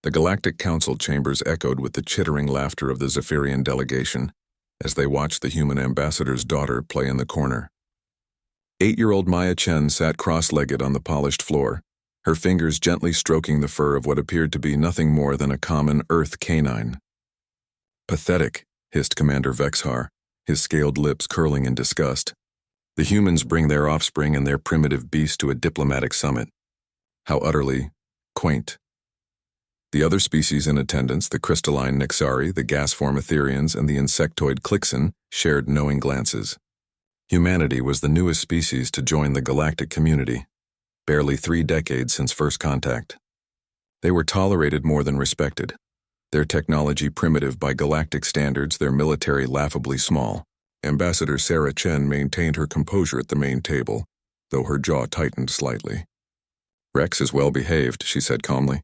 The Galactic Council chambers echoed with the chittering laughter of the Zephyrian delegation as they watched the human ambassador's daughter play in the corner. 8-year-old Maya Chen sat cross-legged on the polished floor, her fingers gently stroking the fur of what appeared to be nothing more than a common Earth canine. "Pathetic," hissed Commander Vexhar, his scaled lips curling in disgust. "The humans bring their offspring and their primitive beast to a diplomatic summit. How utterly quaint." The other species in attendance, the crystalline Nixari, the gas-form Etherians, and the insectoid Clixon, shared knowing glances. Humanity was the newest species to join the galactic community, barely 3 decades since first contact. They were tolerated more than respected, their technology primitive by galactic standards, their military laughably small. Ambassador Sarah Chen maintained her composure at the main table, though her jaw tightened slightly. "Rex is well behaved," she said calmly.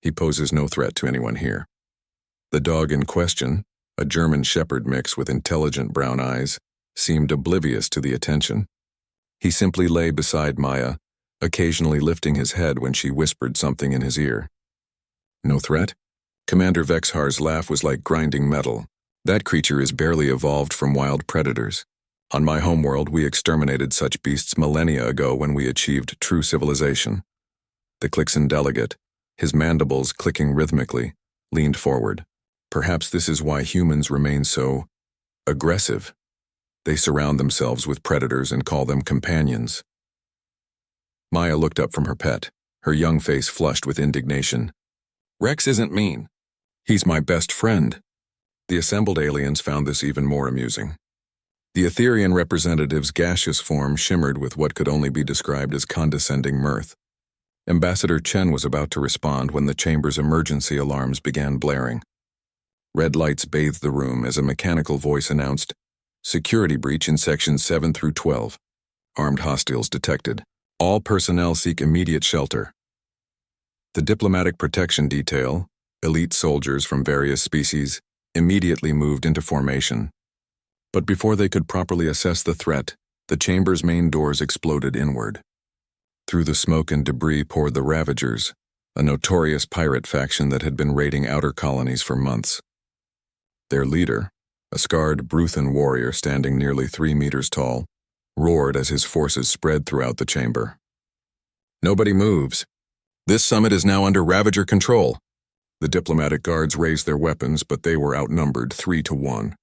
"He poses no threat to anyone here." The dog in question, a German shepherd mix with intelligent brown eyes, seemed oblivious to the attention. He simply lay beside Maya, occasionally lifting his head when she whispered something in his ear. "No threat?" Commander Vexhar's laugh was like grinding metal. "That creature is barely evolved from wild predators. On my homeworld, we exterminated such beasts millennia ago when we achieved true civilization." The Clixon delegate, his mandibles clicking rhythmically, leaned forward. "Perhaps this is why humans remain so aggressive. They surround themselves with predators and call them companions." Maya looked up from her pet, her young face flushed with indignation. "Rex isn't mean. He's my best friend." The assembled aliens found this even more amusing. The Etherian representative's gaseous form shimmered with what could only be described as condescending mirth. Ambassador Chen was about to respond when the chamber's emergency alarms began blaring. Red lights bathed the room as a mechanical voice announced, "Security breach in sections 7 through 12. Armed hostiles detected. All personnel seek immediate shelter." The diplomatic protection detail, elite soldiers from various species, immediately moved into formation. But before they could properly assess the threat, the chamber's main doors exploded inward. Through the smoke and debris poured the Ravagers, a notorious pirate faction that had been raiding outer colonies for months. Their leader, a scarred Bruthan warrior standing nearly 3 meters tall, roared as his forces spread throughout the chamber. "Nobody moves. This summit is now under Ravager control." The diplomatic guards raised their weapons, but they were outnumbered 3-1.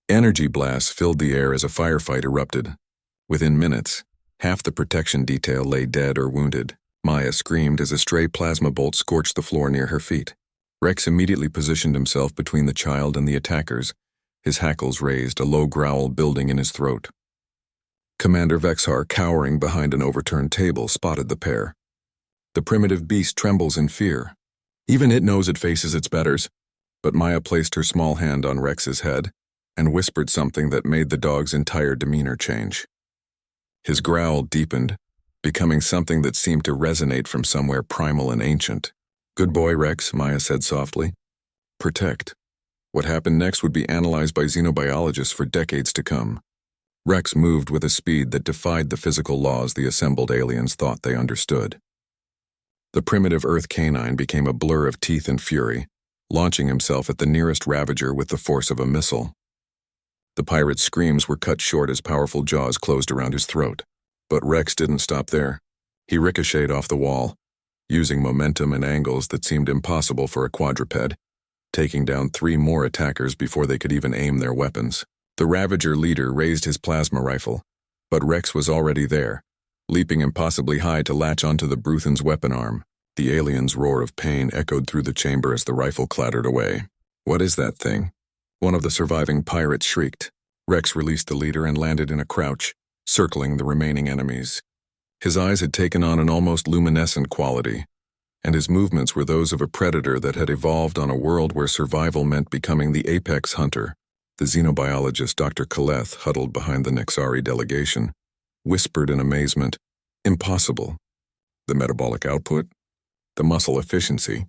Energy blasts filled the air as a firefight erupted. Within minutes, half the protection detail lay dead or wounded. Maya screamed as a stray plasma bolt scorched the floor near her feet. Rex immediately positioned himself between the child and the attackers, his hackles raised, a low growl building in his throat. Commander Vexhar, cowering behind an overturned table, spotted the pair. The primitive beast trembles in fear. Even it knows it faces its betters, but Maya placed her small hand on Rex's head and whispered something that made the dog's entire demeanor change. His growl deepened, becoming something that seemed to resonate from somewhere primal and ancient. "Good boy, Rex," Maya said softly. "Protect." What happened next would be analyzed by xenobiologists for decades to come. Rex moved with a speed that defied the physical laws the assembled aliens thought they understood. The primitive Earth canine became a blur of teeth and fury, launching himself at the nearest Ravager with the force of a missile. The pirate's screams were cut short as powerful jaws closed around his throat. But Rex didn't stop there. He ricocheted off the wall, using momentum and angles that seemed impossible for a quadruped, taking down 3 more attackers before they could even aim their weapons. The Ravager leader raised his plasma rifle, but Rex was already there, leaping impossibly high to latch onto the Bruthan's weapon arm. The alien's roar of pain echoed through the chamber as the rifle clattered away. "What is that thing?" one of the surviving pirates shrieked. Rex released the leader and landed in a crouch, circling the remaining enemies. His eyes had taken on an almost luminescent quality, and his movements were those of a predator that had evolved on a world where survival meant becoming the apex hunter. The xenobiologist Dr. Kaleth, huddled behind the Nixari delegation, whispered in amazement, "Impossible. The metabolic output? The muscle efficiency?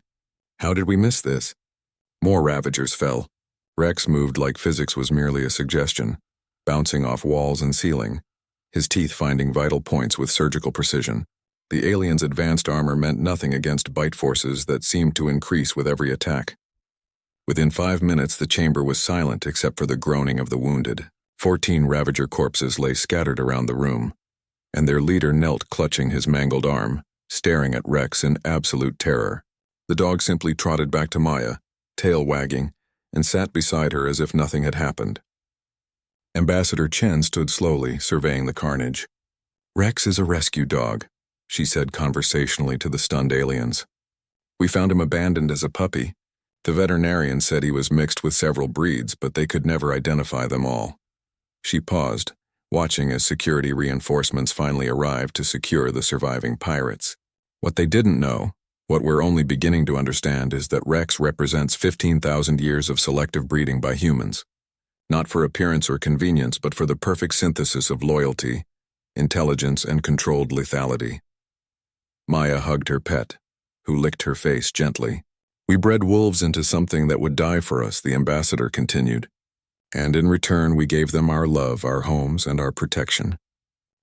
How did we miss this?" More Ravagers fell. Rex moved like physics was merely a suggestion, bouncing off walls and ceiling, his teeth finding vital points with surgical precision. The aliens' advanced armor meant nothing against bite forces that seemed to increase with every attack. Within 5 minutes, the chamber was silent except for the groaning of the wounded. 14 Ravager corpses lay scattered around the room, and their leader knelt clutching his mangled arm, staring at Rex in absolute terror. The dog simply trotted back to Maya, tail wagging, and sat beside her as if nothing had happened. Ambassador Chen stood slowly, surveying the carnage. "Rex is a rescue dog," she said conversationally to the stunned aliens. "We found him abandoned as a puppy. The veterinarian said he was mixed with several breeds, but they could never identify them all." She paused, watching as security reinforcements finally arrived to secure the surviving pirates. What they didn't know, what we're only beginning to understand, is that Rex represents 15,000 years of selective breeding by humans. Not for appearance or convenience, but for the perfect synthesis of loyalty, intelligence, and controlled lethality. Maya hugged her pet, who licked her face gently. "We bred wolves into something that would die for us," the ambassador continued. "And in return, we gave them our love, our homes, and our protection.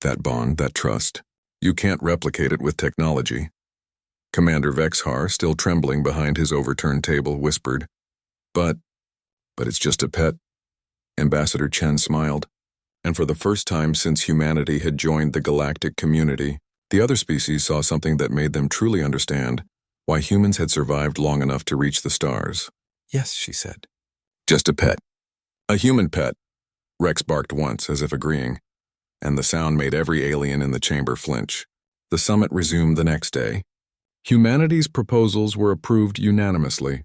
That bond, that trust, you can't replicate it with technology." Commander Vexhar, still trembling behind his overturned table, whispered, But it's just a pet." Ambassador Chen smiled. And for the first time since humanity had joined the galactic community, the other species saw something that made them truly understand why humans had survived long enough to reach the stars. "Yes," she said. "Just a pet. A human pet," Rex barked once, as if agreeing, and the sound made every alien in the chamber flinch. The summit resumed the next day. Humanity's proposals were approved unanimously.